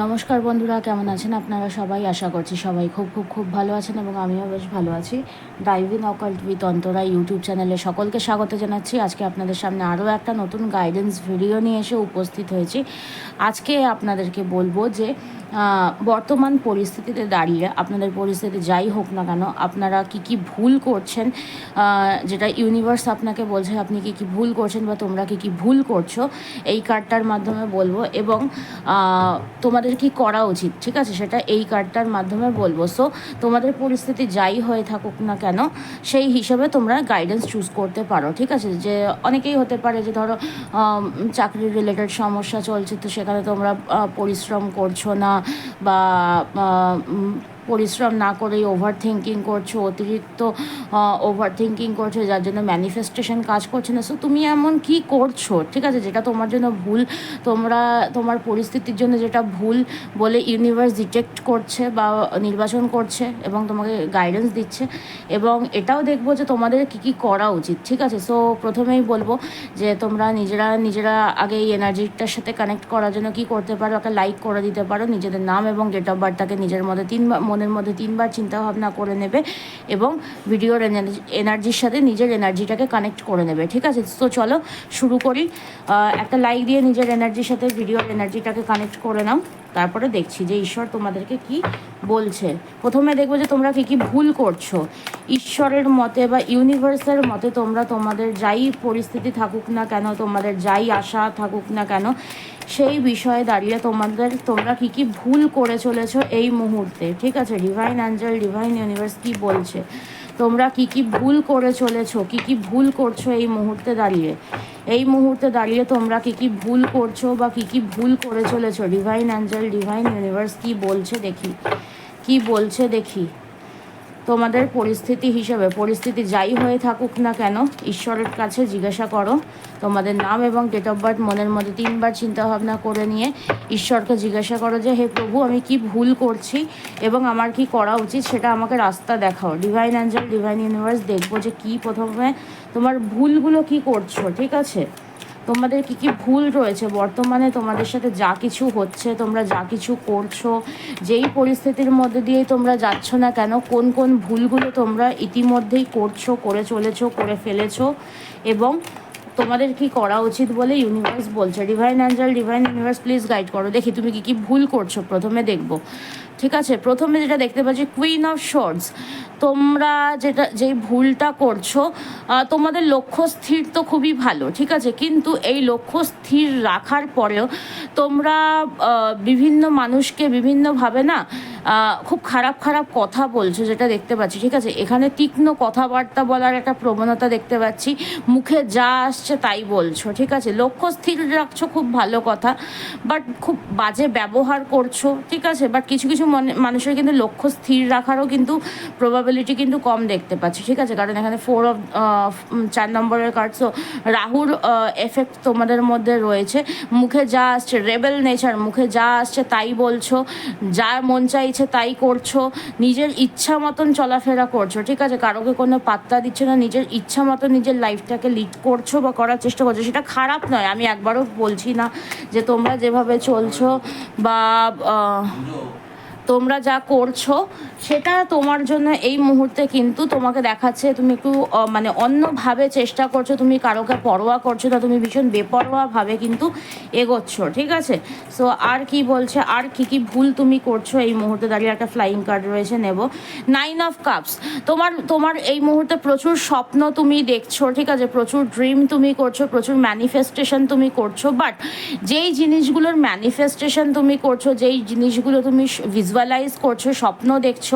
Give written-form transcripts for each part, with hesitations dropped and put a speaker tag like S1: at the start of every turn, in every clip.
S1: নমস্কার বন্ধুরা, কেমন আছেন আপনারা সবাই? আশা করছি সবাই খুব খুব খুব ভালো আছেন এবং আমিও বেশ ভালো আছি। Dive in occult with Antara YouTube চ্যানেলে সকলকে স্বাগত জানাচ্ছি। আজকে আপনাদের সামনে আরও একটা নতুন গাইডেন্স ভিডিও নিয়ে এসে উপস্থিত হয়েছি। আজকে আপনাদেরকে বলবো যে বর্তমান পরিস্থিতিতে দাঁড়িয়ে আপনাদের পরিস্থিতি যাই হোক না কেন, আপনারা কি ভুল করছেন, যেটা ইউনিভার্স আপনাকে বলছে আপনি কি ভুল করছেন বা তোমরা কি ভুল করছো, এই কার্ডটার মাধ্যমে বলবো। এবং তোমাদের কি করা উচিত, ঠিক আছে, সেটা এই কার্ডটার মাধ্যমে বলবো। সো তোমাদের পরিস্থিতি যাই হয়ে থাকুক না কেন, সেই হিসাবে তোমরা গাইডেন্স চুজ করতে পারো, ঠিক আছে। যে অনেকেই হতে পারে যে ধরো চাকরি রিলেটেড সমস্যা চলছে, তো সেখানে তোমরা পরিশ্রম করছো না বা পরিশ্রম না করেই ওভার থিঙ্কিং করছো, অতিরিক্ত ওভার থিঙ্কিং করছো, যার জন্য ম্যানিফেস্টেশন কাজ করছে না। সো তুমি এমন কি করছো, ঠিক আছে, যেটা তোমার জন্য ভুল, তোমার পরিস্থিতির জন্য যেটা ভুল বলে ইউনিভার্স ডিটেক্ট করছে বা নির্বাচন করছে এবং তোমাকে গাইডেন্স দিচ্ছে। এবং এটাও দেখবো যে তোমাদের কি করা উচিত, ঠিক আছে। সো প্রথমেই বলবো যে তোমরা নিজেরা আগে এই এনার্জিটার সাথে কানেক্ট করার জন্য কি করতে পারো, একটা লাইক করে দিতে পারো, নিজেদের নাম এবং ডেট অফ বার্থটাকে মনের মধ্যে তিনবার চিন্তা ভাবনা করে নেবে এবং ভিডিওর এনার্জির সাথে নিজের এনার্জিটাকে কানেক্ট করে নেবে, ঠিক আছে। তো চলো শুরু করি। একটা লাইক দিয়ে নিজের এনার্জির সাথে ভিডিওর এনার্জিটাকে কানেক্ট করে নাও, তারপরে দেখছি যে ঈশ্বর তোমাদেরকে কি বলছে। প্রথমে দেখবো যে তোমরা কি ভুল করছো। ঈশ্বরের মতে বা ইউনিভার্সের মতে তোমরা তোমাদের যাই পরিস্থিতি থাকুক না কেন, তোমাদের যাই আশা থাকুক না কেন, সেই বিষয়ে দাঁড়িয়ে তোমরা কি ভুল করে চলেছো এই মুহূর্তে, ঠিক আছে। ডিভাইন অ্যাঞ্জেল, ডিভাইন ইউনিভার্স কি বলছে, তোমরা কি ভুল করে চলেছো, কি ভুল করছো এই মুহূর্তে দাঁড়িয়ে তোমরা কি ভুল করছো বা কি ভুল করে চলেছো। ডিভাইন অ্যাঞ্জেল, ডিভাইন ইউনিভার্স কি বলছে দেখি। তোমাদের পরিস্থিতি যাই হয়ে থাকুক না কেন, ঈশ্বরের কাছে জিজ্ঞাসা করো। তোমাদের নাম এবং ডেট অফ বার্থ মনের মধ্যে তিনবার চিন্তাভাবনা করে নিয়ে ঈশ্বরকে জিজ্ঞাসা করো যে হে প্রভু, আমি কি ভুল করছি এবং আমার কি করা উচিত, সেটা আমাকে রাস্তা দেখাও। ডিভাইন অ্যাঞ্জেল, ডিভাইন ইউনিভার্স দেখবো যে কি প্রথমে তোমার ভুলগুলো কি করছো, ঠিক আছে। তোমাদের কি ভুল রয়েছে বর্তমানে, তোমাদের সাথে যা কিছু হচ্ছে, তোমরা যা কিছু করছো, যেই পরিস্থিতির মধ্যে দিয়েই তোমরা যাচ্ছ না কেন, কোন ভুলগুলো তোমরা ইতিমধ্যেই করে চলেছো, করে ফেলেছো এবং তোমাদের কি করা উচিত বলে ইউনিভার্স বলছে। Divine Angel, divine universe please guide করো, দেখি তুমি কি ভুল করছো প্রথমে দেখবো, ঠিক আছে। প্রথমে যেটা দেখতে পাচ্ছি কুইন অফ শর্টস, তোমরা যেই ভুলটা করছো, তোমাদের লক্ষ্য স্থির তো খুবই ভালো, ঠিক আছে, কিন্তু এই লক্ষ্য স্থির রাখার পরেও তোমরা বিভিন্ন মানুষকে বিভিন্নভাবে না খুব খারাপ কথা বলছো, যেটা দেখতে পাচ্ছি, ঠিক আছে। এখানে তীক্ষ্ণ কথাবার্তা বলার একটা প্রবণতা দেখতে পাচ্ছি, মুখে যা আসছে তাই বলছো, ঠিক আছে। লক্ষ্য স্থির রাখছো, খুব ভালো কথা, বাট খুব বাজে ব্যবহার করছো, ঠিক আছে। বাট কিছু মানুষের কিন্তু লক্ষ্য স্থির রাখারও কিন্তু প্রবাবিলিটি কিন্তু কম দেখতে পাচ্ছি, ঠিক আছে। কারণ এখানে 4 নম্বরের কার্ড, সো রাহুর এফেক্ট তোমাদের মধ্যে রয়েছে। মুখে যা আসছে, রেবেল নেচার, মুখে যা আসছে তাই বলছো, যা মন চাইছে তাই করছো, নিজের ইচ্ছা মতন চলাফেরা করছো, ঠিক আছে। কারোকে কোনো পাত্তা দিচ্ছ না, নিজের ইচ্ছা মতো নিজের লাইফটাকে লিড করছো বা করার চেষ্টা করছো। সেটা খারাপ নয়, আমি একবারও বলছি না যে তোমরা যেভাবে চলছো বা তোমরা যা করছো সেটা তোমার জন্য এই মুহূর্তে কিন্তু তোমাকে দেখাচ্ছে তুমি একটু মানে অন্যভাবে চেষ্টা করছো, তুমি কারোকে পরোয়া করছো না, তুমি ভীষণ বেপরোয়াভাবে কিন্তু এগোচ্ছ, ঠিক আছে। সো আর কি বলছে, আর কি ভুল তুমি করছো এই মুহূর্তে দাঁড়িয়ে। একটা ফ্লাইং কার্ড রয়েছে, নেব। 9 অফ কাপস, তোমার এই মুহূর্তে প্রচুর স্বপ্ন তুমি দেখছো, ঠিক আছে, প্রচুর ড্রিম তুমি করছো, প্রচুর ম্যানিফেস্টেশন তুমি করছো, বাট যেই জিনিসগুলোর ম্যানিফেস্টেশন তুমি করছো, যেই জিনিসগুলো তুমি ভিজুয়ালাইজ করছো, স্বপ্ন দেখছো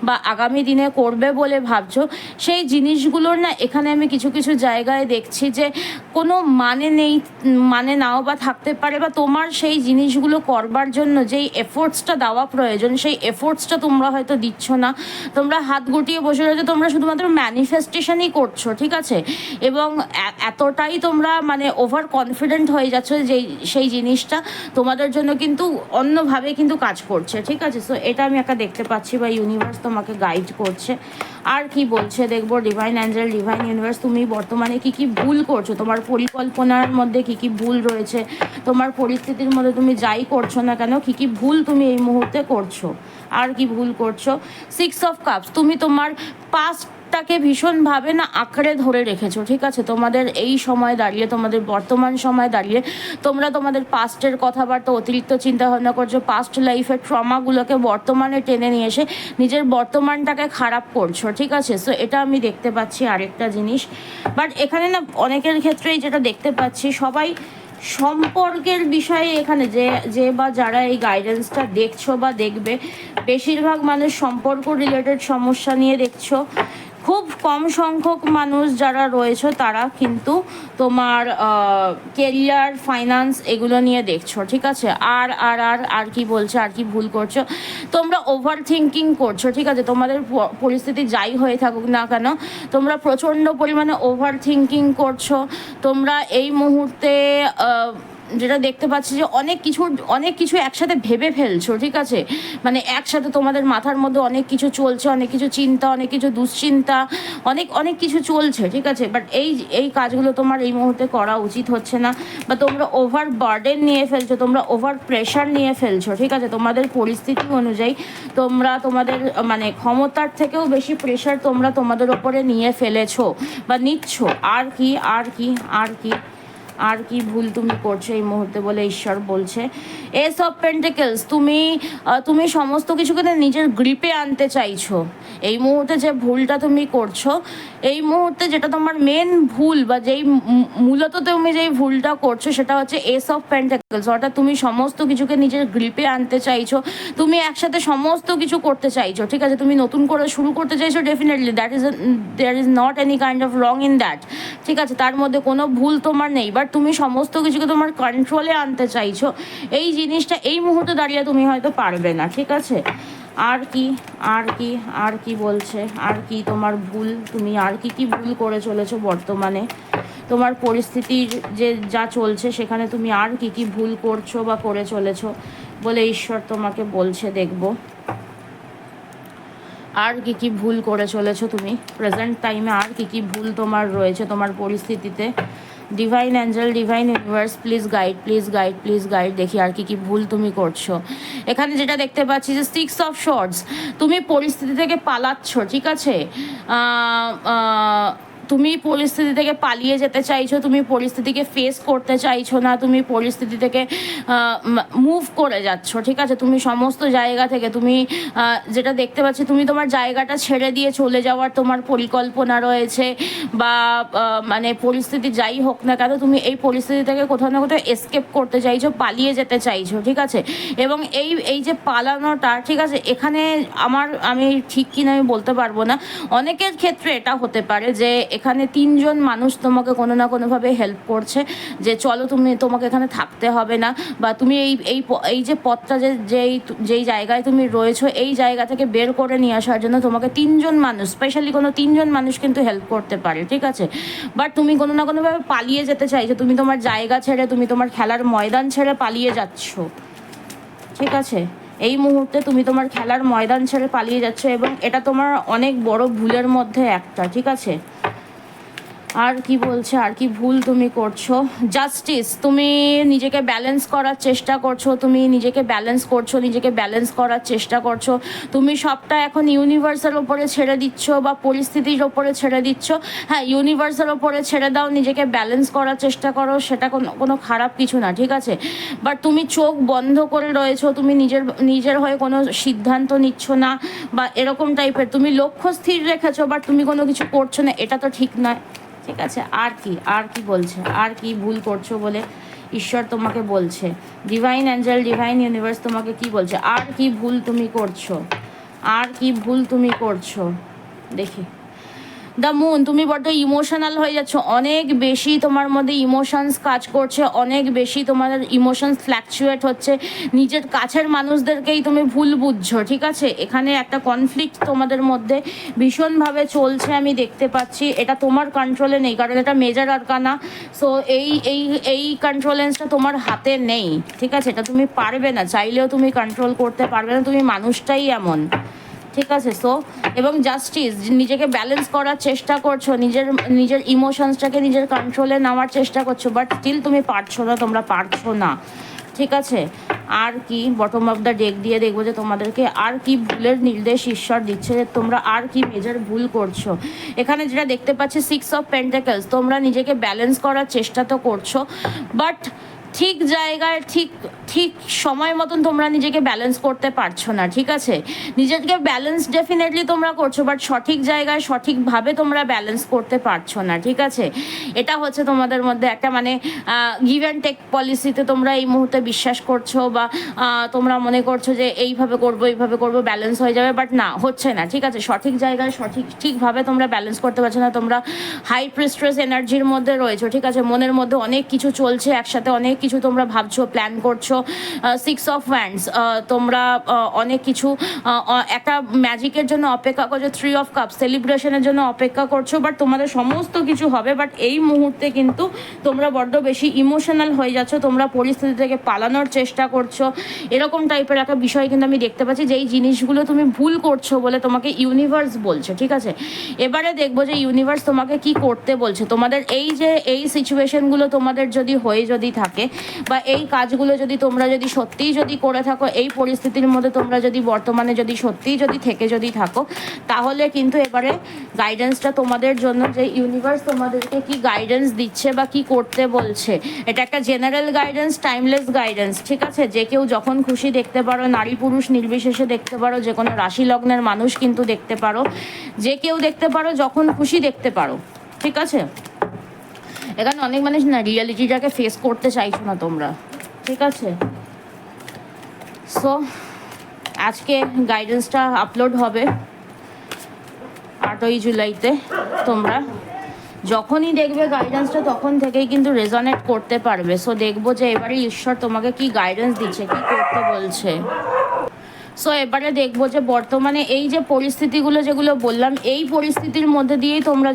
S1: বা আগামী দিনে করবে বলে ভাবছো, সেই জিনিসগুলোর না এখানে আমি কিছু জায়গায় দেখছি যে কোনো মানে নেই, মানে নাও বা থাকতে পারে, বা তোমার সেই জিনিসগুলো করবার জন্য যেই এফোর্টসটা দেওয়া প্রয়োজন, সেই এফোর্টসটা তোমরা হয়তো দিচ্ছ না। তোমরা হাত গুটিয়ে বসে রয়েছো, তোমরা শুধুমাত্র ম্যানিফেস্টেশনই করছো, ঠিক আছে। এবং এতটাই তোমরা মানে ওভার কনফিডেন্ট হয়ে যাচ্ছ যে সেই জিনিসটা তোমাদের জন্য কিন্তু অন্যভাবে কিন্তু কাজ করছে, ঠিক আছে। সো এটা আমি একটা দেখতে পাচ্ছি বা ইউনিভার্স তোমাকে গাইড করছে। আর কি বলছে দেখবো, ডিভাইন অ্যাঞ্জেল, ডিভাইন ইউনিভার্স, তুমি বর্তমানে কি কি ভুল করছো, তোমার পরিকল্পনার মধ্যে কি কি ভুল রয়েছে, তোমার পরিস্থিতির মধ্যে তুমি যাই করছো না কেন কি কি ভুল তুমি এই মুহূর্তে করছো, আর কি ভুল করছো। 6 অফ কাপস, তুমি তোমার পাস্টটাকে ভীষণভাবে না আঁকড়ে ধরে রেখেছো, ঠিক আছে। তোমাদের এই সময় দাঁড়িয়ে, তোমাদের বর্তমান সময় দাঁড়িয়ে তোমরা তোমাদের পাস্টের কথাবার্তা, অতিরিক্ত চিন্তাভাবনা করছো, পাস্ট লাইফের ট্রমাগুলোকে বর্তমানে টেনে নিয়ে এসে নিজের বর্তমানটাকে খারাপ করছো, ঠিক আছে। সো এটা আমি দেখতে পাচ্ছি আরেকটা জিনিস। বাট এখানে না অনেকের ক্ষেত্রেই যেটা দেখতে পাচ্ছি, সবাই সম্পর্কের বিষয়ে এখানে যে বা যারা এই গাইডেন্সটা দেখছো বা দেখবে, বেশিরভাগ মানুষ সম্পর্ক রিলেটেড সমস্যা নিয়ে দেখছো। খুব কম সংখ্যক মানুষ যারা রয়েছে তারা কিন্তু তোমার কেরিয়ার, ফাইন্যান্স এগুলো নিয়ে দেখছো, ঠিক আছে। আর আর আর আর কি বলছে, আর কি ভুল করছো, তোমরা ওভার থিঙ্কিং করছো, ঠিক আছে। তোমাদের পরিস্থিতি যাই হয়ে থাকুক না কেন, তোমরা প্রচণ্ড পরিমাণে ওভার থিঙ্কিং করছো। তোমরা এই মুহূর্তে যেটা দেখতে পাচ্ছি যে অনেক কিছু একসাথে ভেবে ফেলছো, ঠিক আছে। মানে একসাথে তোমাদের মাথার মধ্যে অনেক কিছু চলছে, অনেক কিছু চিন্তা, অনেক কিছু দুশ্চিন্তা, অনেক কিছু চলছে, ঠিক আছে। বাট এই কাজগুলো তোমার এই মুহূর্তে করা উচিত হচ্ছে না, বা তোমরা ওভার বার্ডেন নিয়ে ফেলছো, তোমরা ওভার প্রেশার নিয়ে ফেলছো, ঠিক আছে। তোমাদের পরিস্থিতি অনুযায়ী তোমরা তোমাদের মানে ক্ষমতার থেকেও বেশি প্রেশার তোমরা তোমাদের ওপরে নিয়ে ফেলেছো বা নিচ্ছ। আর কি আর কি আর কি আর কি ভুল তুমি করছো এই মুহূর্তে বলে ঈশ্বর বলছে। এস অফ পেন্টিকলস, তুমি সমস্ত কিছুকে নিজের গ্রিপে আনতে চাইছো। এই মুহূর্তে যে ভুলটা তুমি করছো, এই মুহূর্তে যেটা তোমার মেন ভুল বা মূলত তুমি যেই ভুলটা করছো সেটা হচ্ছে এস অফ পেন্টিকলস, অর্থাৎ তুমি সমস্ত কিছুকে নিজের গ্রিপে আনতে চাইছো। তুমি একসাথে সমস্ত কিছু করতে চাইছো, ঠিক আছে। তুমি নতুন করে শুরু করতে চাইছো, definitely there is not any kind of wrong in that, ঠিক আছে। তার মধ্যে কোনো ভুল তোমার নেই, বাট তুমি সমস্ত কিছুকে তোমার কন্ট্রোলে আনতে চাইছো। এই জিনিসটা এই মুহূর্তে দাঁড়িয়ে তুমি হয়তো পারবে না, ঠিক আছে। আর কি আর কি আর কি বলছে, আর কি তোমার ভুল, তুমি আর কি ভুল করে চলেছো বর্তমানে, তোমার পরিস্থিতির যে যা চলছে সেখানে তুমি আর কি ভুল করছো বা করে চলেছো বলে ঈশ্বর তোমাকে বলছে দেখবো। আর কি ভুল করে চলেছো তুমি প্রেজেন্ট টাইমে, আর কি ভুল তোমার রয়েছে তোমার পরিস্থিতিতে। Divine Angel, divine universe, please guide, please guide, please guide. দেখি আর কি ভুল তুমি করছো। এখানে যেটা দেখতে পাচ্ছি যে 6 অফ শর্টস, তুমি পরিস্থিতি থেকে পালাচ্ছ, ঠিক আছে। তুমি পরিস্থিতি থেকে পালিয়ে যেতে চাইছো, তুমি পরিস্থিতিকে ফেস করতে চাইছো না, তুমি পরিস্থিতি থেকে মুভ করে যাচ্ছ, ঠিক আছে। তুমি সমস্ত জায়গা থেকে তুমি যেটা দেখতে পাচ্ছি, তুমি তোমার জায়গাটা ছেড়ে দিয়ে চলে যাওয়ার তোমার পরিকল্পনা রয়েছে, বা মানে পরিস্থিতি যাই হোক না কেন তুমি এই পরিস্থিতি থেকে কোথাও না কোথাও এসকেপ করতে চাইছো, পালিয়ে যেতে চাইছো, ঠিক আছে। এবং এই যে পালানোটা, ঠিক আছে, এখানে আমি ঠিক কিনা আমি বলতে পারবো না। অনেকের ক্ষেত্রে এটা হতে পারে যে এখানে 3 জন মানুষ তোমাকে কোনো না কোনোভাবে হেল্প করছে, যে চলো তোমাকে এখানে থাকতে হবে না, বা তুমি এই যে পথটা যেই জায়গায় তুমি রয়েছো এই জায়গা থেকে বের করে নিয়ে আসার জন্য তোমাকে 3 জন মানুষ, স্পেশালি কোনো 3 জন মানুষ কিন্তু হেল্প করতে পারে, ঠিক আছে। বাট তুমি কোনো না কোনোভাবে পালিয়ে যেতে চাইছো, তুমি তোমার জায়গা ছেড়ে, তুমি তোমার খেলার ময়দান ছেড়ে পালিয়ে যাচ্ছ, ঠিক আছে। এই মুহূর্তে তুমি তোমার খেলার ময়দান ছেড়ে পালিয়ে যাচ্ছ, এবং এটা তোমার অনেক বড় ভুলের মধ্যে একটা, ঠিক আছে। আর কি বলছে, আর কি ভুল তুমি করছো। জাস্টিস, তুমি নিজেকে ব্যালেন্স করার চেষ্টা করছো, তুমি নিজেকে ব্যালেন্স করার চেষ্টা করছো। তুমি সবটা এখন ইউনিভার্সের ওপরে ছেড়ে দিচ্ছ বা পরিস্থিতির ওপরে ছেড়ে দিচ্ছ। হ্যাঁ, ইউনিভার্সের ওপরে ছেড়ে দাও, নিজেকে ব্যালেন্স করার চেষ্টা করো, সেটা কোনো খারাপ কিছু না, ঠিক আছে। বাট তুমি চোখ বন্ধ করে রয়েছো, তুমি নিজের হয়ে কোনো সিদ্ধান্ত নিচ্ছ না, বা এরকম টাইপের তুমি লক্ষ্য স্থির রেখেছো বাট তুমি কোনো কিছু করছো না, এটা তো ঠিক নয়, ঠিক আছে। আর কি বলছে, আর কি ভুল করছো বলে ঈশ্বর তোমাকে বলছে। ডিভাইন অ্যাঞ্জেল, ডিভাইন ইউনিভার্স তোমাকে কি বলছে, আর কি ভুল তুমি করছো, আর কি ভুল তুমি করছো দেখি। দ্য মুন, তুমি বড্ড ইমোশনাল হয়ে যাচ্ছ, অনেক বেশি তোমার মধ্যে ইমোশনস কাজ করছে, অনেক বেশি তোমার ইমোশনস ফ্ল্যাকচুয়েট হচ্ছে, নিজের কাছের মানুষদেরকেই তুমি ভুল বুঝছো, ঠিক আছে। এখানে একটা কনফ্লিক্ট তোমাদের মধ্যে ভীষণভাবে চলছে আমি দেখতে পাচ্ছি, এটা তোমার কন্ট্রোলে নেই, কারণ এটা মেজর আরকানা। সো এই এই এই কন্ট্রোলেন্সটা তোমার হাতে নেই, ঠিক আছে, এটা তুমি পারবে না, চাইলেও তুমি কন্ট্রোল করতে পারবে না, তুমি মানুষটাই এমন, ঠিক আছে। সো এবং জাস্টিস, নিজেকে ব্যালেন্স করার চেষ্টা করছো, নিজের নিজের ইমোশনসটাকে নিজের কন্ট্রোলে নেওয়ার চেষ্টা করছো, বাট স্টিল তুমি পারছো না, তোমরা পারছো না, ঠিক আছে। আর কি বটম অফ দ্য ডেক দিয়ে দেখবো যে তোমাদেরকে আর কি ভুলের নির্দেশ ঈশ্বর দিচ্ছে, যে তোমরা আর কি মেজর ভুল করছো। এখানে যেটা দেখতে পাচ্ছি 6 অফ পেন্টাকলস, তোমরা নিজেকে ব্যালেন্স করার চেষ্টা তো করছো, বাট ঠিক জায়গায় ঠিক ঠিক সময় মতন তোমরা নিজেকে ব্যালেন্স করতে পারছো না, ঠিক আছে। নিজেকে ব্যালেন্স ডেফিনেটলি তোমরা করছো, বাট সঠিক জায়গায় সঠিকভাবে তোমরা ব্যালেন্স করতে পারছো না, ঠিক আছে। এটা হচ্ছে তোমাদের মধ্যে একটা মানে গিভ অ্যান্ড টেক পলিসিতে তোমরা এই মুহূর্তে বিশ্বাস করছো, বা তোমরা মনে করছো যে এইভাবে করবো ব্যালেন্স হয়ে যাবে, বাট না, হচ্ছে না, ঠিক আছে। সঠিক জায়গায় ঠিকভাবে তোমরা ব্যালেন্স করতে পারছো না, তোমরা হাই প্রেস্ট্রেস এনার্জির মধ্যে রয়েছো, ঠিক আছে। মনের মধ্যে অনেক কিছু চলছে একসাথে, অনেক কিছু তোমরা ভাবছো, প্ল্যান করছো। 6 অফ ওয়ান্ডস, তোমরা অনেক কিছু একটা ম্যাজিকের জন্য অপেক্ষা করছো। 3 অফ কাপ, সেলিব্রেশনের জন্য অপেক্ষা করছো, বাট তোমাদের সমস্ত কিছু হবে, বাট এই মুহূর্তে কিন্তু তোমরা বড্ড বেশি ইমোশনাল হয়ে যাচ্ছ, তোমরা পরিস্থিতি থেকে পালানোর চেষ্টা করছো, এরকম টাইপের একটা বিষয় কিন্তু আমি দেখতে পাচ্ছি, যে এই জিনিসগুলো তুমি ভুল করছো বলে তোমাকে ইউনিভার্স বলছে, ঠিক আছে। এবারে দেখবো যে ইউনিভার্স তোমাকে কি করতে বলছে। তোমাদের এই যে এই সিচুয়েশনগুলো তোমাদের যদি থাকে, বা এই কাজগুলো তোমরা সত্যিই করে থাকো, এই পরিস্থিতির মধ্যে তোমরা বর্তমানে সত্যিই থেকে থাকো, তাহলে কিন্তু এবারে গাইডেন্সটা তোমাদের জন্য, যে ইউনিভার্স তোমাদেরকে কি গাইডেন্স দিচ্ছে বা কি করতে বলছে। এটা একটা জেনারেল গাইডেন্স, টাইমলেস গাইডেন্স, ঠিক আছে। যে কেউ যখন খুশি দেখতে পারো, নারী পুরুষ নির্বিশেষে দেখতে পারো, যে কোনো রাশি লগ্নের মানুষ কিন্তু দেখতে পারো, যে কেউ দেখতে পারো, যখন খুশি দেখতে পারো, ঠিক আছে। এখানে অনেক মানুষ না রিয়ালিটিটাকে ফেস করতে চাইছো না তোমরা, ঠিক আছে। সো আজকে গাইডেন্সটা আপলোড হবে 8ই জুলাইতে। তোমরা যখনই দেখবে গাইডেন্সটা, তখন থেকেই কিন্তু রেজনেট করতে পারবে। সো দেখবো যে এবারে ঈশ্বর তোমাকে কি গাইডেন্স দিচ্ছে, কি করতে বলছে। সো এবারে দেখবো যে বর্তমানে এই যে পরিস্থিতিগুলো যেগুলো বললাম, এই পরিস্থিতির মধ্যে দিয়েই তোমরা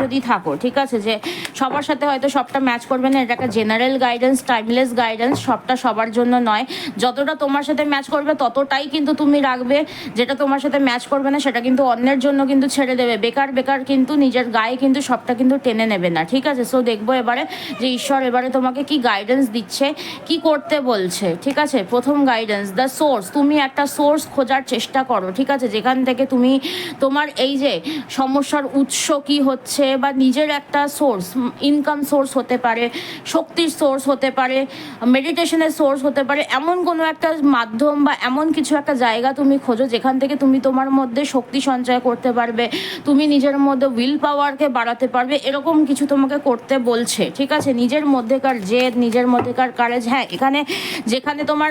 S1: যদি থাকো, ঠিক আছে, যে সবার সাথে হয়তো সবটা ম্যাচ করবে না, এটা একটা জেনারেল গাইডেন্স, টাইমলেস গাইডেন্স, সবটা সবার জন্য নয়। যতটা তোমার সাথে ম্যাচ করবে ততটাই কিন্তু তুমি রাখবে, যেটা তোমার সাথে ম্যাচ করবে না সেটা কিন্তু অন্যের জন্য কিন্তু ছেড়ে দেবে। বেকার কিন্তু নিজের গায়ে কিন্তু সবটা কিন্তু টেনে নেবে না, ঠিক আছে। সো দেখবো এবারে যে ঈশ্বর এবারে তোমাকে কি গাইডেন্স দিচ্ছে, কি করতে বলছে, ঠিক আছে। প্রথম গাইডেন্স, দ্য সোর্স, তুমি একটা সোর্স খোঁজার চেষ্টা করো, ঠিক আছে, যেখান থেকে তুমি তোমার এই যে সমস্যার উৎস কি হচ্ছে, বা নিজের একটা সোর্স, ইনকাম সোর্স হতে পারে, শক্তির সোর্স হতে পারে, মেডিটেশনের সোর্স হতে পারে, এমন কোনো একটা মাধ্যম বা এমন কিছু একটা জায়গা তুমি খোঁজো, যেখান থেকে তুমি তোমার মধ্যে শক্তি সঞ্চয় করতে পারবে, তুমি নিজের মধ্যে উইল পাওয়ারকে বাড়াতে পারবে, এরকম কিছু তোমাকে করতে বলছে, ঠিক আছে। নিজের মধ্যেকার জেদ, নিজের মধ্যেকার কারেজ। হ্যাঁ, এখানে যেখানে তোমার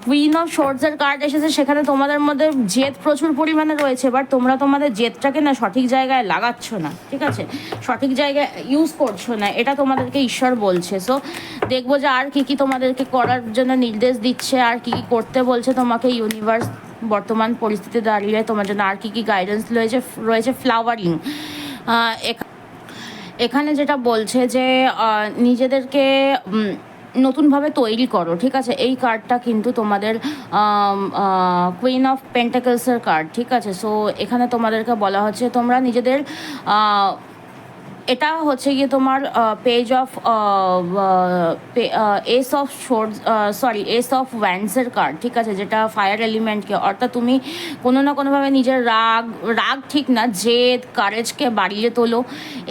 S1: কুইন অফ শোর্টসের কার্ড এসেছে, সেখানে তোমাদের মধ্যে জেদ প্রচুর পরিমাণে রয়েছে, বাট তোমরা তোমাদের জেদটাকে না সঠিক জায়গায় লাগাচ্ছ না, ঠিক আছে, সঠিক জায়গায় ইউজ করছো না, এটা তোমাদেরকে ঈশ্বর বলছে। সো দেখবো যে আর কি তোমাদেরকে করার জন্য নির্দেশ দিচ্ছে, আর কি করতে বলছে তোমাকে ইউনিভার্স বর্তমান পরিস্থিতি দাঁড়িয়ে তোমার জন্য, আর কি গাইডেন্স রয়েছে। ফ্লাওয়ারিং, এখানে যেটা বলছে যে নিজেদেরকে নতুনভাবে তৈরি করো, ঠিক আছে। এই কার্ডটা কিন্তু তোমাদের কুইন অফ পেন্টাকলসের কার্ড, ঠিক আছে। সো এখানে তোমাদেরকে বলা হচ্ছে তোমরা নিজেদের এটা হচ্ছে গিয়ে তোমার পেজ অফ এস অফ ওয়ান্ডসের কার্ড, ঠিক আছে, যেটা ফায়ার এলিমেন্টকে, অর্থাৎ তুমি কোনো না কোনোভাবে নিজের রাগ ঠিক না, জেদ, কারেজকে বাড়িয়ে তোলো।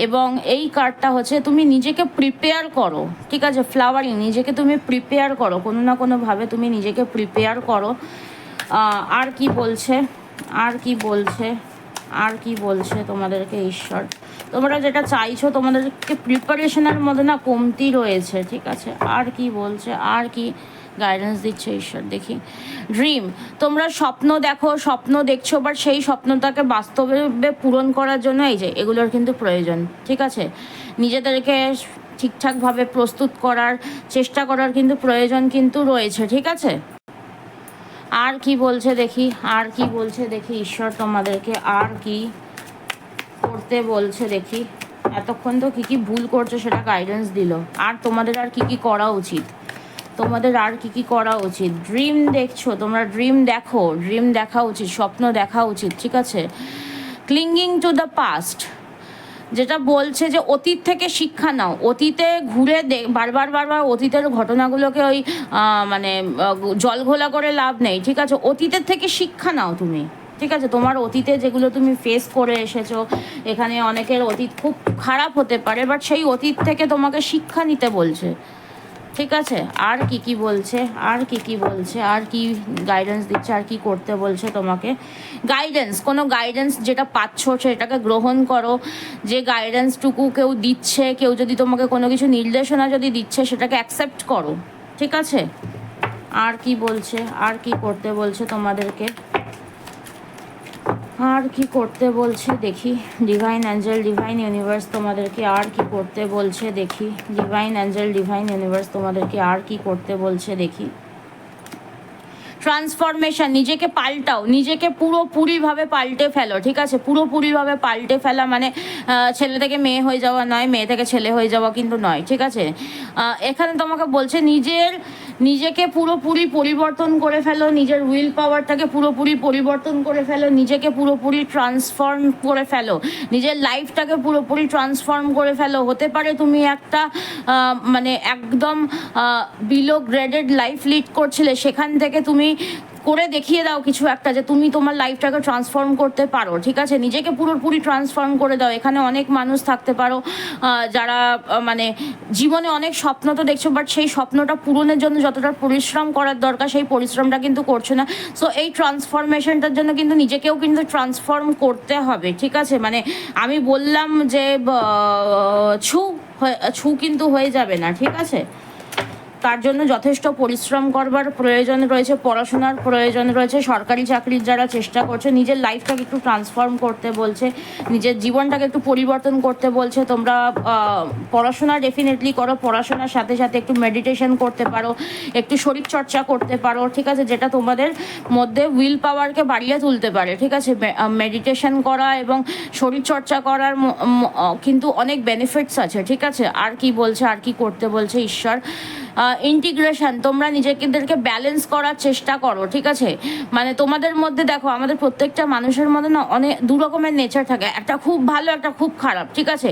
S1: এবং এই কার্ডটা হচ্ছে তুমি নিজেকে প্রিপেয়ার করো, ঠিক আছে। ফ্লাওয়ারিং, নিজেকে তুমি প্রিপেয়ার করো, কোনো না কোনোভাবে তুমি নিজেকে প্রিপেয়ার করো। আর কি বলছে, আর কি বলছে তোমাদেরকে ঈশ্বর, তোমরা যেটা চাইছো তোমাদেরকে প্রিপারেশনের মধ্যে না কমতি রয়েছে, ঠিক আছে। আর কি বলছে, আর কি গাইডেন্স দিচ্ছে ঈশ্বর দেখি। ড্রিম, তোমরা স্বপ্ন দেখো, স্বপ্ন দেখছো, বাট সেই স্বপ্নটাকে বাস্তবে পূরণ করার জন্য এই যে এগুলোর কিন্তু প্রয়োজন, ঠিক আছে? নিজেদেরকে ঠিকঠাকভাবে প্রস্তুত করার চেষ্টা করার কিন্তু প্রয়োজন কিন্তু রয়েছে, ঠিক আছে? আর কি বলছে দেখি, আর কি বলছে দেখি ঈশ্বর তোমাদেরকে, আর কি করতে বলছে দেখি। এতক্ষণ তো কী কী ভুল করছো সেটা গাইডেন্স দিল, আর তোমাদের আর কি কি করা উচিত, তোমাদের আর কি কি করা উচিত। ড্রিম দেখছো তোমরা, ড্রিম দেখো, ড্রিম দেখা উচিত, স্বপ্ন দেখা উচিত, ঠিক আছে? ক্লিঙ্গিং টু দ্য পাস্ট, যেটা বলছে যে অতীত থেকে শিক্ষা নাও, অতীতে ঘুরে বারবার বারবার অতীতের ঘটনাগুলোকে ওই মানে জল ঘোলা করে লাভ নেই, ঠিক আছে? অতীতের থেকে শিক্ষা নাও তুমি, ঠিক আছে? তোমার অতীতে যেগুলো তুমি ফেস করে এসেছো, এখানে অনেকের অতীত খুব খারাপ হতে পারে, বাট সেই অতীত থেকে তোমাকে শিক্ষা নিতে বলছে, ঠিক আছে? আর কি কি বলছে, আর কি কি বলছে, আর কি গাইডেন্স দিচ্ছে, আর কি করতে বলছে তোমাকে। গাইডেন্স, কোনো গাইডেন্স যেটা পাচ্ছ সেটাকে গ্রহণ করো। যে গাইডেন্সটুকু কেউ দিচ্ছে, কেউ যদি তোমাকে কোনো কিছু নির্দেশনা যদি দিচ্ছে সেটাকে অ্যাকসেপ্ট করো, ঠিক আছে? আর কি বলছে, আর কি করতে বলছে তোমাদেরকে, আর কি করতে বলছে দেখি। ডিভাইন অ্যাঞ্জেল, ডিভাইন ইউনিভার্স তোমাদেরকে আর কি করতে বলছে দেখি। ডিভাইন অ্যাঞ্জেল, ডিভাইন ইউনিভার্স তোমাদেরকে আর কি করতে বলছে দেখি। ট্রান্সফরমেশন, নিজেকে পাল্টাও, নিজেকে পুরোপুরিভাবে পাল্টে ফেলো, ঠিক আছে? পুরোপুরিভাবে পাল্টে ফেলা মানে ছেলে থেকে মেয়ে হয়ে যাওয়া নয়, মেয়ে থেকে ছেলে হয়ে যাওয়া কিন্তু নয়, ঠিক আছে? এখানে তোমাকে বলছে নিজেকে পুরোপুরি পরিবর্তন করে ফেলো, নিজের উইল পাওয়ারটাকে পুরোপুরি পরিবর্তন করে ফেলো, নিজেকে পুরোপুরি ট্রান্সফর্ম করে ফেলো, নিজের লাইফটাকে পুরোপুরি ট্রান্সফর্ম করে ফেলো। হতে পারে তুমি একটা মানে একদম বিলো গ্রেডেড লাইফ লিড করছিলে, সেখান থেকে তুমি করে দেখিয়ে দাও কিছু একটা, যে তুমি তোমার লাইফটাকে ট্রান্সফর্ম করতে পারো, ঠিক আছে? নিজেকে পুরোপুরি ট্রান্সফর্ম করে দাও। এখানে অনেক মানুষ থাকতে পারো যারা মানে জীবনে অনেক স্বপ্ন তো দেখছো, বাট সেই স্বপ্নটা পূরণের জন্য যতটা পরিশ্রম করার দরকার সেই পরিশ্রমটা কিন্তু করছো না। সো এই ট্রান্সফরমেশনটার জন্য কিন্তু নিজেকেও কিন্তু ট্রান্সফর্ম করতে হবে, ঠিক আছে? মানে আমি বললাম যে ছু কিন্তু হয়ে যাবে না, ঠিক আছে? তার জন্য যথেষ্ট পরিশ্রম করবার প্রয়োজন রয়েছে, পড়াশোনার প্রয়োজন রয়েছে। সরকারি চাকরির যারা চেষ্টা করছে, নিজের লাইফটাকে একটু ট্রান্সফর্ম করতে বলছে, নিজের জীবনটাকে একটু পরিবর্তন করতে বলছে। তোমরা পড়াশোনা ডেফিনেটলি করো, পড়াশোনার সাথে সাথে একটু মেডিটেশন করতে পারো, একটু শরীরচর্চা করতে পারো, ঠিক আছে? যেটা তোমাদের মধ্যে উইল পাওয়ারকে বাড়িয়ে তুলতে পারে, ঠিক আছে? মেডিটেশন করা এবং শরীরচর্চা করার কিন্তু অনেক বেনিফিটস আছে, ঠিক আছে? আর কি বলছে, আর কি করতে বলছে ঈশ্বর। ইন্টিগ্রেশন, তোমরা নিজেদেরকে ব্যালেন্স করার চেষ্টা করো, ঠিক আছে? মানে তোমাদের মধ্যে দেখো, আমাদের প্রত্যেকটা মানুষের মধ্যে না অনেক দু রকমের নেচার থাকে, একটা খুব ভালো, একটা খুব খারাপ, ঠিক আছে?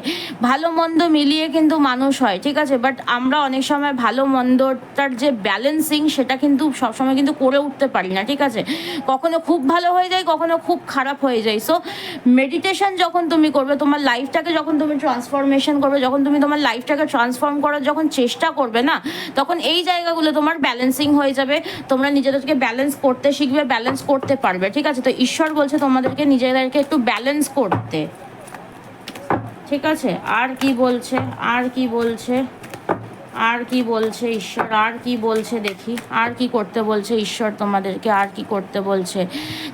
S1: ভালো মন্দ মিলিয়ে কিন্তু মানুষ হয়, ঠিক আছে? বাট আমরা অনেক সময় ভালো মন্দটার যে ব্যালেন্সিং সেটা কিন্তু সবসময় কিন্তু করে উঠতে পারি না, ঠিক আছে? কখনো খুব ভালো হয়ে যায়, কখনো খুব খারাপ হয়ে যায়। সো মেডিটেশন যখন তুমি করবে, তোমার লাইফটাকে যখন তুমি ট্রান্সফরমেশন করবে, যখন তুমি তোমার লাইফটাকে ট্রান্সফর্ম করার যখন চেষ্টা করবে না, তখন এই জায়গাগুলো তোমার ব্যালেন্সিং হয়ে যাবে। তোমরা নিজেদেরকে ব্যালেন্স করতে শিখবে, ব্যালেন্স করতে পারবে, ঠিক আছে? তো ঈশ্বর বলছে তোমাদেরকে নিজেদেরকে একটু ব্যালেন্স করতে, ঠিক আছে? আর কি বলছে, আর কি বলছে, আর কি বলছে ঈশ্বর, আর কি বলছে দেখি। আর কি করতে বলছে ঈশ্বর তোমাদেরকে, আর কি করতে বলছে।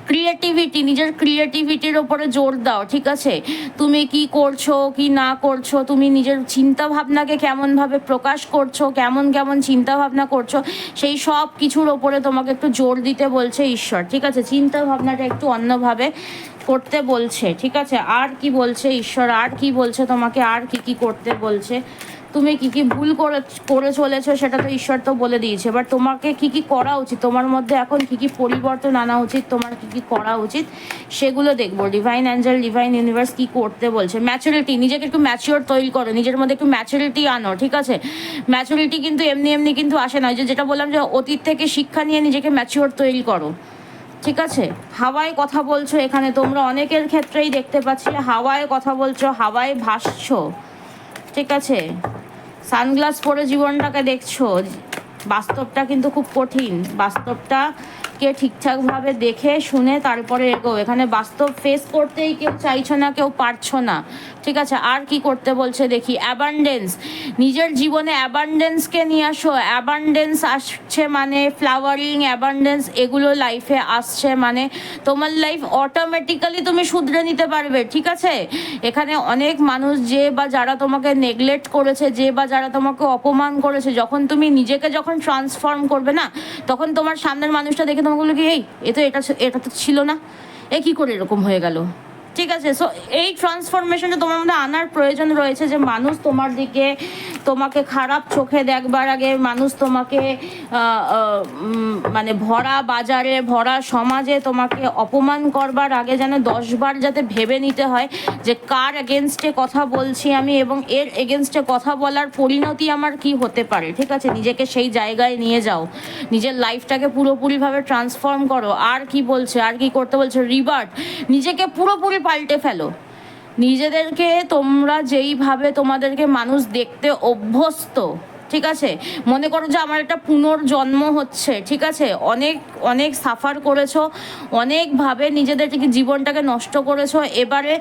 S1: ক্রিয়েটিভিটি, নিজের ক্রিয়েটিভিটির ওপরে জোর দাও, ঠিক আছে? তুমি কি করছো কি না করছো, তুমি নিজের চিন্তা ভাবনাকে কেমনভাবে প্রকাশ করছো, কেমন কেমন চিন্তা ভাবনা করছো, সেই সব কিছুর ওপরে তোমাকে একটু জোর দিতে বলছে ঈশ্বর, ঠিক আছে? চিন্তা ভাবনাটা একটু অন্যভাবে করতে বলছে, ঠিক আছে? আর কি বলছে ঈশ্বর, আর কি বলছে তোমাকে, আর কি কি করতে বলছে। তুমি কি কি ভুল করে চলেছো সেটা তো ঈশ্বর তো বলে দিয়েছে, বাট তোমাকে কি কি করা উচিত, তোমার মধ্যে এখন কি কি পরিবর্তন আনা উচিত, তোমার কি কি করা উচিত সেগুলো দেখবো। ডিভাইন অ্যাঞ্জেল, ডিভাইন ইউনিভার্স কি করতে বলছে। ম্যাচুরিটি, নিজেকে একটু ম্যাচিওর তৈরি করো, নিজের মধ্যে একটু ম্যাচুরিটি আনো, ঠিক আছে? ম্যাচুরিটি কিন্তু এমনি এমনি কিন্তু আসে না, যেটা বললাম যে অতীত থেকে শিক্ষা নিয়ে নিজেকে ম্যাচিওর তৈরি করো, ঠিক আছে? হাওয়ায় কথা বলছো, এখানে তোমরা অনেকের ক্ষেত্রেই দেখতে পাচ্ছি হাওয়ায় কথা বলছো, হাওয়ায় ভাসছো, ঠিক আছে? সানগ্লাস পরে জীবনটাকে দেখছো, বাস্তবটা কিন্তু খুব কঠিন, বাস্তবটা জগৎকে ঠিকঠাকভাবে দেখে শুনে তারপরে এগো। এখানে বাস্তব ফেস করতেই কেউ চাইছো না, কেউ পারছো না, ঠিক আছে। আর কি করতে বলছে দেখি, অ্যাবান্ডেন্স, নিজের জীবনে অ্যাবান্ডেন্সকে নিয়ে আসো। অ্যাবান্ডেন্স আসছে মানে ফ্লাওয়ারিং, অ্যাবান্ডেন্স এগুলো লাইফে আসছে মানে তোমার লাইফ অটোমেটিক্যালি তুমি শুধরে নিতে পারবে, ঠিক আছে। এখানে অনেক মানুষ যে বা যারা তোমাকে নেগলেক্ট করেছে, যে বা যারা তোমাকে অপমান করেছে, যখন তুমি নিজেকে যখন ট্রান্সফর্ম করবে না, তখন তোমার সামনের মানুষটা দেখে তোমাকে বলবে কি, এই এটা তো ছিল না, এ কী করে এরকম হয়ে গেল, ঠিক আছে। সো এই ট্রান্সফরমেশনটা তোমার মধ্যে আনার প্রয়োজন রয়েছে, যে মানুষ তোমার দিকে, তোমাকে খারাপ চোখে দেখবার আগে, মানুষ তোমাকে মানে ভরা বাজারে, ভরা সমাজে তোমাকে অপমান করবার আগে যেন 10 বার যাতে ভেবে নিতে হয় যে কার এগেনস্টে কথা বলছি আমি, এবং এর এগেনস্টে কথা বলার পরিণতি আমার কি হতে পারে, ঠিক আছে। নিজেকে সেই জায়গায় নিয়ে যাও, নিজের লাইফটাকে পুরোপুরিভাবে ট্রান্সফর্ম করো। আর কি বলছে, আর কি করতে বলছে, রিবার্ট, নিজেকে পুরোপুরি পাল্টে ফেলো। নিজেদেরকে তোমরা যেইভাবে তোমাদেরকে মানুষ দেখতে অভ্যস্ত, ঠিক আছে, মনে করো যে আমার একটা পুনর্জন্ম হচ্ছে, ঠিক আছে। অনেক অনেক সাফার করেছো, অনেকভাবে নিজেদের জীবনটাকে নষ্ট করেছো, এবারে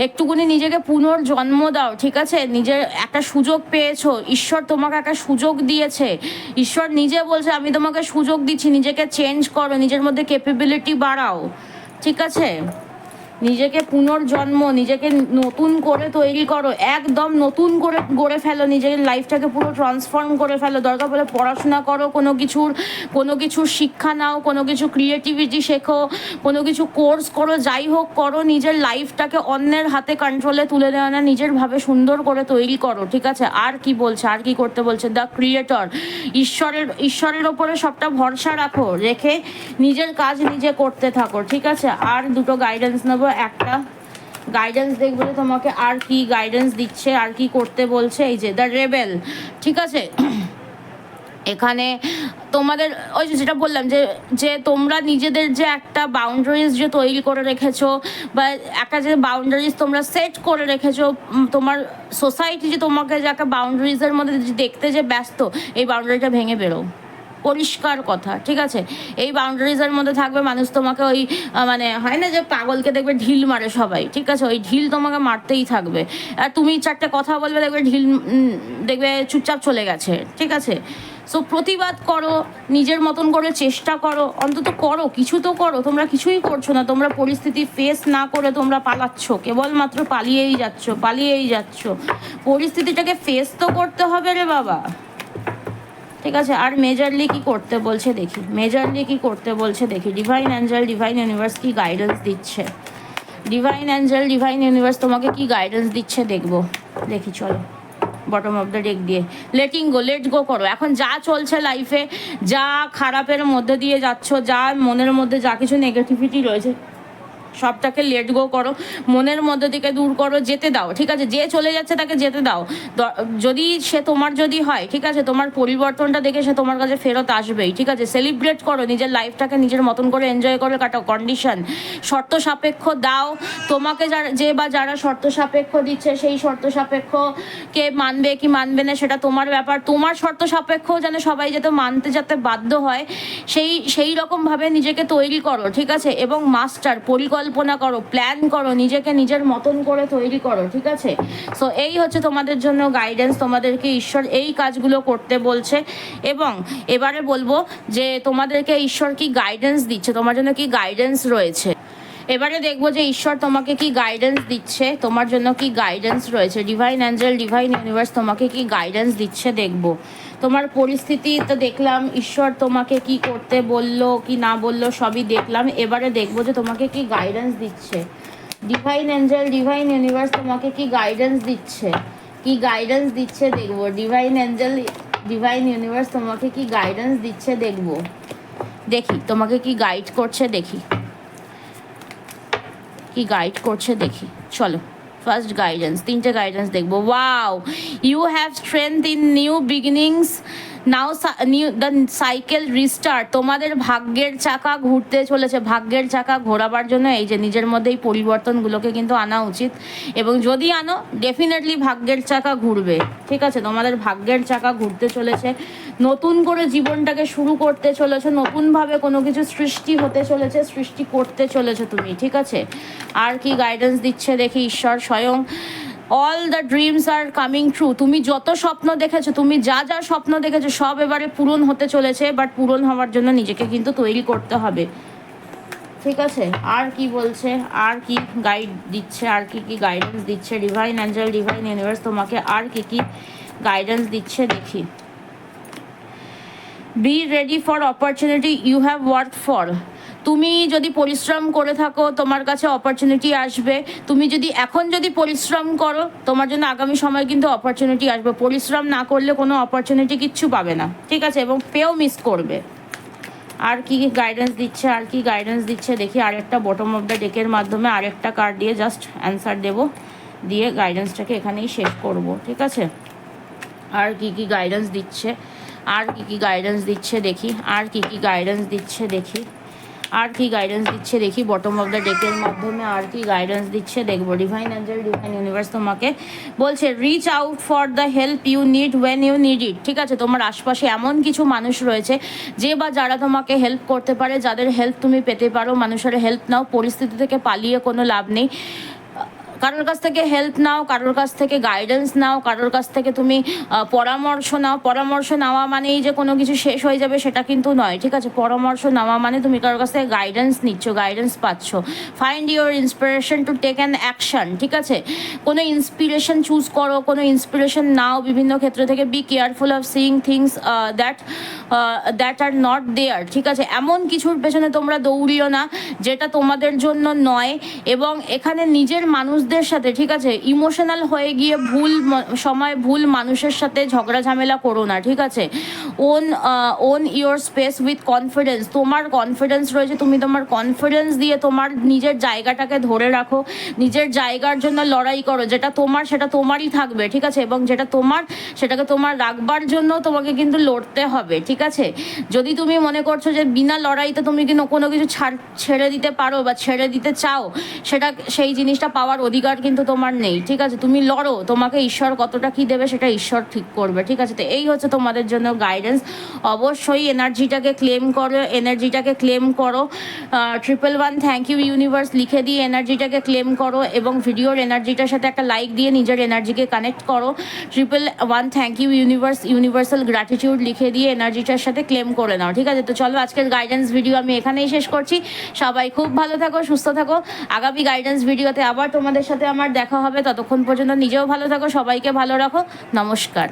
S1: একটুকুনি নিজেকে পুনর্জন্ম দাও, ঠিক আছে। নিজের একটা সুযোগ পেয়েছো, ঈশ্বর তোমাকে একটা সুযোগ দিয়েছে, ঈশ্বর নিজে বলছে আমি তোমাকে সুযোগ দিচ্ছি, নিজেকে চেঞ্জ করো, নিজের মধ্যে ক্যাপাবিলিটি বাড়াও, ঠিক আছে। নিজেকে পুনর্জন্ম, নিজেকে নতুন করে তৈরি করো, একদম নতুন করে গড়ে ফেলো, নিজের লাইফটাকে পুরো ট্রান্সফর্ম করে ফেলো। দরকার পড়লে পড়াশোনা করো, কোনো কিছুর শিক্ষা নাও, কোনো কিছু ক্রিয়েটিভিটি শেখো, কোনো কিছু কোর্স করো, যাই হোক করো, নিজের লাইফটাকে অন্যের হাতে কন্ট্রোলে তুলে দেওয়া না, নিজের ভাবে সুন্দর করে তৈরি করো, ঠিক আছে। আর কি বলছে, আর কি করতে বলছে, দ্য ক্রিয়েটর, ঈশ্বরের ওপরে সবটা ভরসা রাখো, রেখে নিজের কাজ নিজে করতে থাকো, ঠিক আছে। আর দুটো গাইডেন্স নেবো, একটা গাইডেন্স দেখবো তোমাকে আর কি গাইডেন্স দিচ্ছে, আর কি করতে বলছে। এই যে দ্য রেবেল, ঠিক আছে। এখানে তোমাদের ওই যেটা বললাম যে তোমরা নিজেদের যে একটা বাউন্ডারিজ যে তৈরি করে রেখেছো, বা একটা যে বাউন্ডারিজ তোমরা সেট করে রেখেছো, তোমার সোসাইটি যে তোমাকে যে একটা বাউন্ডারিজের মধ্যে দেখতে যে ব্যস্ত, এই বাউন্ডারিটা ভেঙে বেরো, পরিষ্কার কথা, ঠিক আছে। এই বাউন্ডারিজের মধ্যে থাকবে মানুষ তোমাকে ওই মানে হয় না যে পাগলকে দেখবে ঢিল মারে সবাই, ঠিক আছে, ওই ঢিল তোমাকে মারতেই থাকবে। আর তুমি চারটে কথা বলবে, দেখবে ঢিল দেখবে চুপচাপ চলে গেছে, ঠিক আছে। সো প্রতিবাদ করো, নিজের মতন করে চেষ্টা করো, অন্তত করো, কিছু তো করো। তোমরা কিছুই করছো না, তোমরা পরিস্থিতি ফেস না করে তোমরা পালাচ্ছ, কেবলমাত্র পালিয়েই যাচ্ছ। পরিস্থিতিটাকে ফেস তো করতে হবে রে বাবা, ঠিক আছে। আর মেজরলি কি করতে বলছে দেখি, ডিভাইন অ্যাঞ্জেল, ডিভাইন ইউনিভার্স কি গাইডেন্স দিচ্ছে, ডিভাইন অ্যাঞ্জেল, ডিভাইন ইউনিভার্স তোমাকে কি গাইডেন্স দিচ্ছে দেখি চলো বটম অফ দ্য ডেক দিয়ে। লেট গো করো। এখন যা চলছে লাইফে, যা খারাপের মধ্যে দিয়ে যাচ্ছ, যা মনের মধ্যে যা কিছু নেগেটিভিটি রয়েছে, সবটাকে লেট গো করো, মনের মধ্যে থেকে দূর করো, যেতে দাও, ঠিক আছে। যে চলে যাচ্ছে তাকে যেতে দাও, যদি সে তোমার যদি হয়, ঠিক আছে, তোমার পরিবর্তনটা দেখে সে তোমার কাছে ফেরত আসবেই, ঠিক আছে। সেলিব্রেট করো, নিজের লাইফটাকে নিজের মতন করে এনজয় করে কাটাও। কন্ডিশন শর্ত সাপেক্ষ দাও, তোমাকে যারা শর্ত সাপেক্ষ দিচ্ছে, সেই শর্ত সাপেক্ষকে মানবে কি মানবে না সেটা তোমার ব্যাপার। তোমার শর্ত সাপেক্ষ যেন সবাই যাতে বাধ্য হয়, সেই রকমভাবে নিজেকে তৈরি করো, ঠিক আছে। এবং মাস্টার পরিকল্পনা করো, প্ল্যান করো, নিজেকে নিজের মতন করে তৈরি করো, ঠিক আছে। সো এই হচ্ছে তোমাদের জন্য গাইডেন্স, তোমাদেরকে ঈশ্বর এই কাজগুলো করতে বলছে। এবং এবারে বলবো যে তোমাদেরকে ঈশ্বর কি গাইডেন্স দিচ্ছে, তোমার জন্য কি গাইডেন্স রয়েছে। এবারে দেখবো যে ঈশ্বর তোমাকে কি গাইডেন্স দিচ্ছে, তোমার জন্য কি গাইডেন্স রয়েছে। ডিভাইন অ্যাঞ্জেল, ডিভাইন ইউনিভার্স তোমাকে কি গাইডেন্স দিচ্ছে দেখবো। তোমার পরিস্থিতি তো দেখলাম, ঈশ্বর তোমাকে কি করতে বললো কি না বললো সবই দেখলাম। এবারে দেখবো যে তোমাকে কি গাইডেন্স দিচ্ছে। ডিভাইন অ্যাঞ্জেল, ডিভাইন ইউনিভার্স তোমাকে কি গাইডেন্স দিচ্ছে দেখবো। ডিভাইন অ্যাঞ্জেল, ডিভাইন ইউনিভার্স তোমাকে কি গাইডেন্স দিচ্ছে দেখবো। দেখি তোমাকে কি গাইড করছে, দেখি চলো। ফার্স্ট গাইডেন্স, 3টে গাইডেন্স দেখবো। Wow, you have strength in new beginnings, now the cycle restart, তোমাদের ভাগ্যের চাকা ঘুরতে চলেছে। ভাগ্যের চাকা ঘোরাবার জন্য এই যে নিজের মধ্যে এই পরিবর্তনগুলোকে কিন্তু আনা উচিত, এবং যদি আনো ডেফিনেটলি ভাগ্যের চাকা ঘুরবে। ঠিক আছে, তোমাদের ভাগ্যের চাকা ঘুরতে চলেছে, নতুন করে জীবনটাকে শুরু করতে চলেছে, নতুনভাবে কোনো কিছু সৃষ্টি হতে চলেছে, সৃষ্টি করতে চলেছে তুমি। ঠিক আছে, আর কি গাইডেন্স দিচ্ছে দেখি ঈশ্বর স্বয়ং। All the dreams are coming true, তুমি যত স্বপ্ন দেখেছো, তুমি যা যা স্বপ্ন দেখেছো সব এবারে পূরণ হতে চলেছে, বাট পূরণ হওয়ার জন্য নিজেকে কিন্তু তৈরি করতে হবে। ঠিক আছে, আর কি বলছে, আর কি গাইড দিচ্ছে, আর কি কি গাইডেন্স দিচ্ছে ডিভাইন অ্যাঞ্জেল, ডিভাইন ইউনিভার্স তোমাকে আর কি কি গাইডেন্স দিচ্ছে দেখি। Be ready for opportunity you have work for, তুমি যদি পরিশ্রম করে থাকো তোমার কাছে অপরচুনিটি আসবে। তুমি যদি এখন যদি পরিশ্রম করো তোমার জন্য আগামী সময় কিন্তু অপরচুনিটি আসবে। পরিশ্রম না করলে কোনো অপরচুনিটি কিচ্ছু পাবে না। ঠিক আছে, এবং পেও মিস করবে। আর কি গাইডেন্স দিচ্ছে, আর কি গাইডেন্স দিচ্ছে দেখি। আরেকটা বটম অফ দ্য ডেকের মাধ্যমে আরেকটা কার্ড দিয়ে জাস্ট অ্যান্সার দেবো, দিয়ে গাইডেন্সটাকে এখানেই শেষ করব। ঠিক আছে, আর কি কি গাইডেন্স দিচ্ছে, আর কি কি গাইডেন্স দিচ্ছে দেখি, আর কি কি গাইডেন্স দিচ্ছে দেখি, আর কি গাইডেন্স দিচ্ছে দেখি বটম অফ দ্য ডেকের মাধ্যমে। আর কি গাইডেন্স দিচ্ছে দেখবো। ডিভাইন অ্যাঞ্জেল, ডিভাইন ইউনিভার্স তোমাকে বলছে reach out for the help you need when you need it. ঠিক আছে, তোমার আশপাশে এমন কিছু মানুষ রয়েছে যে বা যারা তোমাকে হেল্প করতে পারে, যাদের হেল্প তুমি পেতে পারো। মানুষের হেল্প নাও, পরিস্থিতি থেকে পালিয়ে কোনো লাভ নেই। কারোর কাছ থেকে হেল্প নাও, কারোর কাছ থেকে গাইডেন্স নাও, কারোর কাছ থেকে তুমি পরামর্শ নাও। পরামর্শ নেওয়া মানেই যে কোনো কিছু শেষ হয়ে যাবে সেটা কিন্তু নয়। ঠিক আছে, পরামর্শ নেওয়া মানে তুমি কারোর কাছ থেকে গাইডেন্স নিচ্ছ, গাইডেন্স পাচ্ছ। Find your inspiration to take an action. ঠিক আছে, কোনো ইন্সপিরেশন চুজ করো, কোনো ইন্সপিরেশন নাও বিভিন্ন ক্ষেত্র থেকে। Be careful of seeing things that are not there. ঠিক আছে, এমন কিছুর পেছনে তোমরা দৌড়িও না যেটা তোমাদের জন্য নয়। এবং এখানে নিজের মানুষদের সাথে, ঠিক আছে, ইমোশনাল হয়ে গিয়ে ভুল সময় ভুল মানুষের সাথে ঝগড়া ঝামেলা করো না। ঠিক আছে, own your space with confidence. তোমার কনফিডেন্স রয়েছে, তুমি তোমার কনফিডেন্স দিয়ে তোমার নিজের জায়গাটাকে ধরে রাখো, নিজের জায়গার জন্য লড়াই করো। যেটা তোমার সেটা তোমারই থাকবে। ঠিক আছে, এবং যেটা তোমার সেটাকে তোমার রাখবার জন্য তোমাকে কিন্তু লড়তে হবে। ঠিক আছে, যদি তুমি মনে করছো যে বিনা লড়াইতে তুমি কিন্তু কোনো কিছু ছেড়ে দিতে পারো বা ছেড়ে দিতে চাও, সেটা সেই জিনিসটা পাওয়ার অধিকার কিন্তু তোমার নেই। ঠিক আছে, তুমি লড়ো, তোমাকে ঈশ্বর কতটা কি দেবে সেটা ঈশ্বর ঠিক করবে। ঠিক আছে, তো এই হচ্ছে তোমাদের জন্য গাইডেন্স। অবশ্যই এনার্জিটাকে ক্লেম করো, এনার্জিটাকে ক্লেম করো। 111 থ্যাংক ইউ ইউনিভার্স লিখে দিয়ে এনার্জিটাকে ক্লেম করো, এবং ভিডিওর এনার্জিটার সাথে একটা লাইক দিয়ে নিজের এনার্জিকে কানেক্ট করো। 111 thank you universe, universal gratitude লিখে দিয়ে এনার্জিটার সাথে ক্লেম করে নাও। ঠিক আছে, তো চলো আজকের গাইডেন্স ভিডিও আমি এখানেই শেষ করছি। সবাই খুব ভালো থাকো, সুস্থ থাকো। আগামী গাইডেন্স ভিডিওতে আবার তোমাদের সাথে আমার দেখা হবে। ততক্ষণ পর্যন্ত নিজেও ভালো থাকো, সবাইকে ভালো রাখো। নমস্কার।